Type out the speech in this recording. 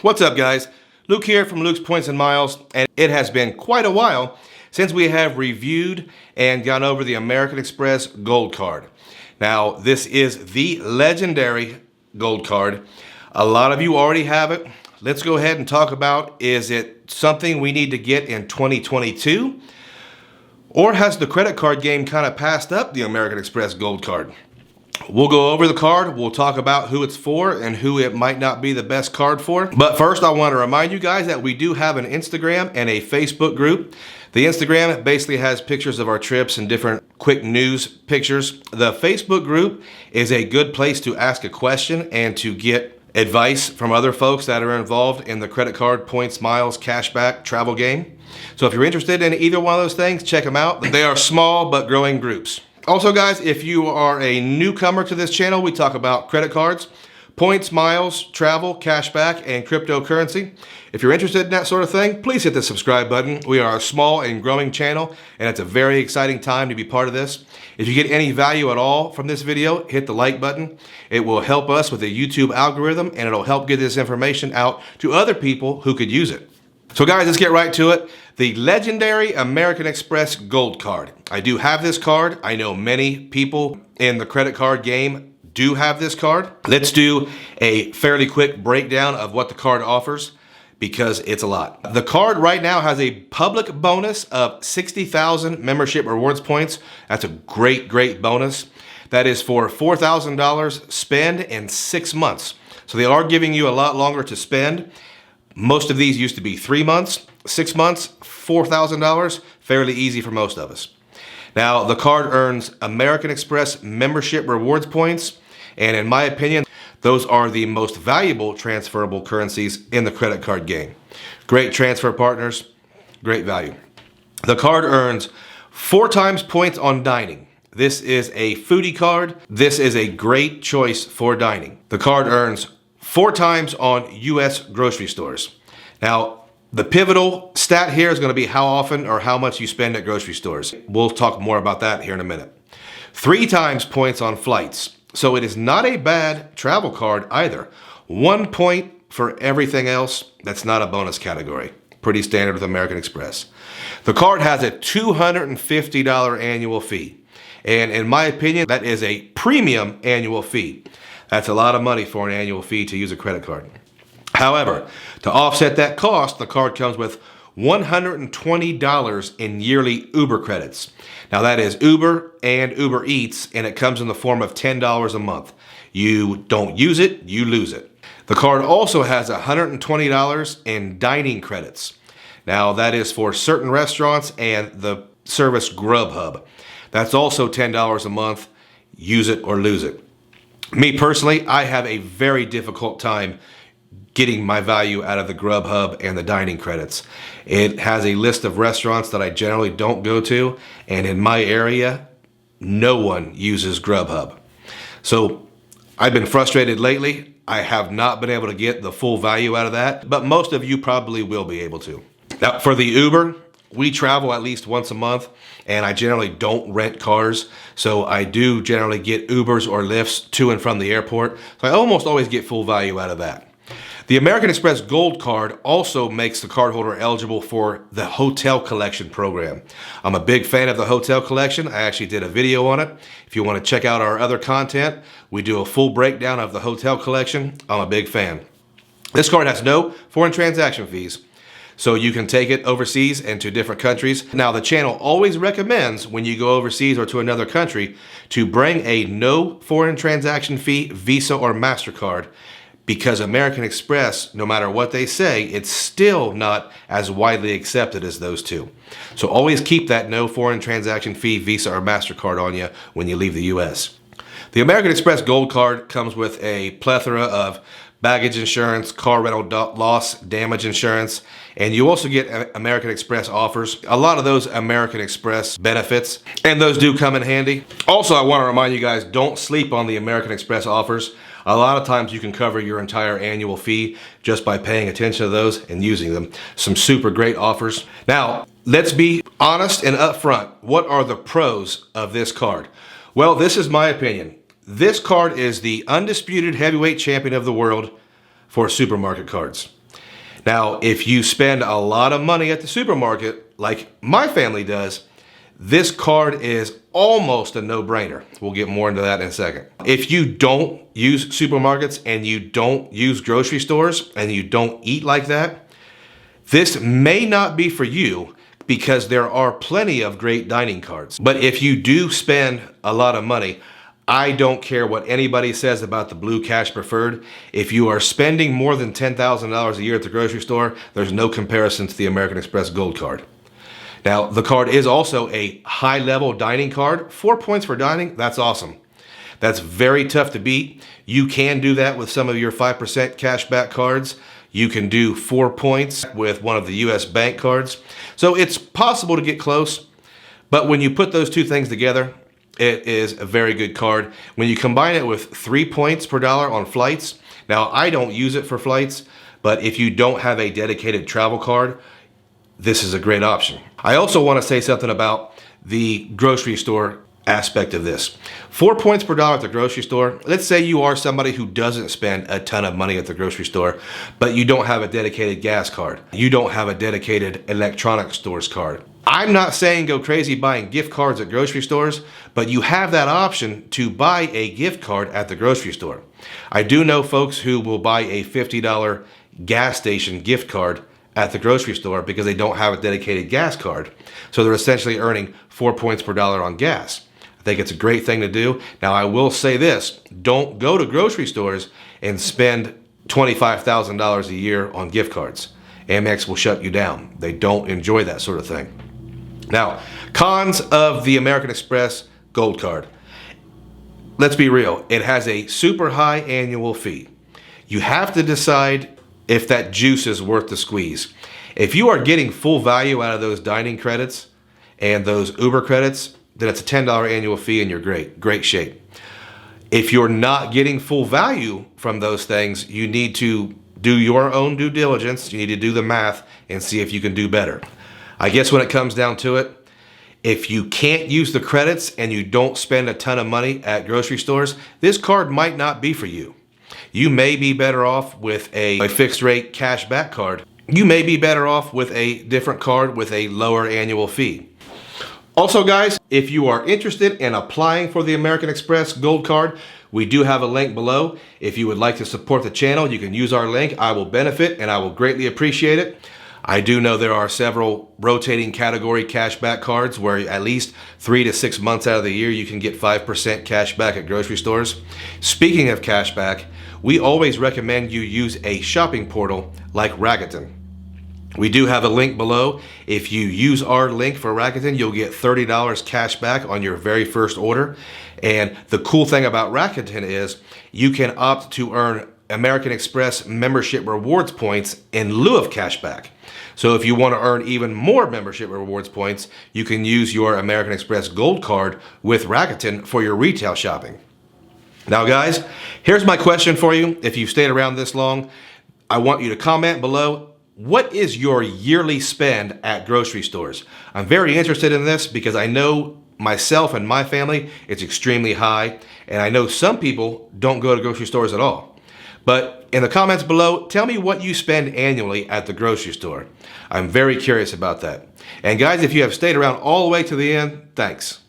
What's up, guys? Luke here from Luke's Points and Miles, and it has been quite a while since we have reviewed and gone over the American Express Gold Card. Now, this is the legendary Gold Card. A lot of you already have it. Let's go ahead and talk about, is it something we need to get in 2022? Or has the credit card game kind of passed up the American Express Gold Card? We'll go over the card, we'll talk about who it's for and who it might not be the best card for. But first I want to remind you guys that we do have an Instagram and a Facebook group. The Instagram basically has pictures of our trips and different quick news pictures. The Facebook group is a good place to ask a question and to get advice from other folks that are involved in the credit card, points, miles, cashback, travel game. So if you're interested in either one of those things, check them out. They are small but growing groups. Also, guys, if you are a newcomer to this channel, we talk about credit cards, points, miles, travel, cashback, and cryptocurrency. If you're interested in that sort of thing, please hit the subscribe button. We are a small and growing channel, and it's a very exciting time to be part of this. If you get any value at all from this video, hit the like button. It will help us with the YouTube algorithm, and it'll help get this information out to other people who could use it. So guys, let's get right to it. The legendary American Express Gold Card. I do have this card. I know many people in the credit card game do have this card. Let's do a fairly quick breakdown of what the card offers because it's a lot. The card right now has a public bonus of 60,000 membership rewards points. That's a great bonus. That is for $4,000 spend in 6 months. So they are giving you a lot longer to spend. Most of these used to be 3 months, 6 months, $4,000, fairly easy for most of us. Now, the card earns American Express membership rewards points, and in my opinion, those are the most valuable transferable currencies in the credit card game. Great transfer partners, great value. The card earns 4 times points on dining. This is a foodie card. This is a great choice for dining. The card earns 4 times on US grocery stores. Now, the pivotal stat here is going to be how often or how much you spend at grocery stores. We'll talk more about that here in a minute. 3 times points on flights. So it is not a bad travel card either. 1 point for everything else that's not a bonus category. Pretty standard with American Express. The card has a $250 annual fee. And in my opinion, that is a premium annual fee. That's a lot of money for an annual fee to use a credit card. However, to offset that cost, the card comes with $120 in yearly Uber credits. Now that is Uber and Uber Eats, and it comes in the form of $10 a month. You don't use it, you lose it. The card also has $120 in dining credits. Now that is for certain restaurants and the service Grubhub. That's also $10 a month. Use it or lose it. Me personally, I have a very difficult time getting my value out of the Grubhub and the dining credits. It has a list of restaurants that I generally don't go to, and in my area, no one uses Grubhub. So I've been frustrated lately. I have not been able to get the full value out of that, but most of you probably will be able to. Now, for the Uber, we travel at least once a month, and I generally don't rent cars, so I do generally get Ubers or Lyfts to and from the airport, so I almost always get full value out of that. The American Express Gold Card also makes the cardholder eligible for the Hotel Collection program. I'm a big fan of the Hotel Collection. I actually did a video on it. If you want to check out our other content, we do a full breakdown of the Hotel Collection. I'm a big fan. This card has no foreign transaction fees, so you can take it overseas and to different countries. Now, the channel always recommends when you go overseas or to another country to bring a no foreign transaction fee Visa or MasterCard, because American Express, no matter what they say, it's still not as widely accepted as those two. So always keep that no foreign transaction fee Visa or MasterCard on you when you leave the US. The American Express Gold Card comes with a plethora of baggage insurance, car rental loss, damage insurance, and you also get American Express offers. A lot of those American Express benefits, and those do come in handy. Also, I want to remind you guys, don't sleep on the American Express offers. A lot of times you can cover your entire annual fee just by paying attention to those and using them. Some super great offers. Now, let's be honest and upfront. What are the pros of this card? Well, this is my opinion. This card is the undisputed heavyweight champion of the world for supermarket cards. Now, if you spend a lot of money at the supermarket, like my family does, this card is almost a no-brainer. We'll get more into that in a second. If you don't use supermarkets and you don't use grocery stores and you don't eat like that, this may not be for you because there are plenty of great dining cards. But if you do spend a lot of money, I don't care what anybody says about the Blue Cash Preferred. If you are spending more than $10,000 a year at the grocery store, there's no comparison to the American Express Gold Card. Now, the card is also a high-level dining card. 4 points for dining, that's awesome. That's very tough to beat. You can do that with some of your 5% cashback cards. You can do 4 points with one of the US bank cards. So it's possible to get close, but when you put those two things together, it is a very good card. When you combine it with 3 points per dollar on flights, now I don't use it for flights, but if you don't have a dedicated travel card, this is a great option. I also want to say something about the grocery store aspect of this. 4 points per dollar at the grocery store. Let's say you are somebody who doesn't spend a ton of money at the grocery store, but you don't have a dedicated gas card. You don't have a dedicated electronic stores card. I'm not saying go crazy buying gift cards at grocery stores, but you have that option to buy a gift card at the grocery store. I do know folks who will buy a $50 gas station gift card at the grocery store because they don't have a dedicated gas card. So they're essentially earning 4 points per dollar on gas. I think it's a great thing to do. Now I will say this, don't go to grocery stores and spend $25,000 a year on gift cards. Amex will shut you down. They don't enjoy that sort of thing. Now, cons of the American Express Gold Card. Let's be real, it has a super high annual fee. You have to decide if that juice is worth the squeeze. If you are getting full value out of those dining credits and those Uber credits, then it's a $10 annual fee and you're great shape. If you're not getting full value from those things, you need to do your own due diligence. You need to do the math and see if you can do better. I guess when it comes down to it, if you can't use the credits and you don't spend a ton of money at grocery stores, this card might not be for you. You may be better off with a fixed rate cash back card. You may be better off with a different card with a lower annual fee. Also guys, if you are interested in applying for the American Express Gold Card, we do have a link below. If you would like to support the channel, you can use our link. I will benefit and I will greatly appreciate it. I do know there are several rotating category cashback cards where at least 3 to 6 months out of the year you can get 5% cash back at grocery stores. Speaking of cashback, we always recommend you use a shopping portal like Rakuten. We do have a link below. If you use our link for Rakuten, you'll get $30 cash back on your very first order. And the cool thing about Rakuten is you can opt to earn American Express membership rewards points in lieu of cash back. So if you want to earn even more membership rewards points, you can use your American Express Gold Card with Rakuten for your retail shopping. Now guys, here's my question for you. If you've stayed around this long, I want you to comment below. What is your yearly spend at grocery stores? I'm very interested in this because I know myself and my family, it's extremely high. And I know some people don't go to grocery stores at all. But in the comments below, tell me what you spend annually at the grocery store. I'm very curious about that. And guys, if you have stayed around all the way to the end, thanks.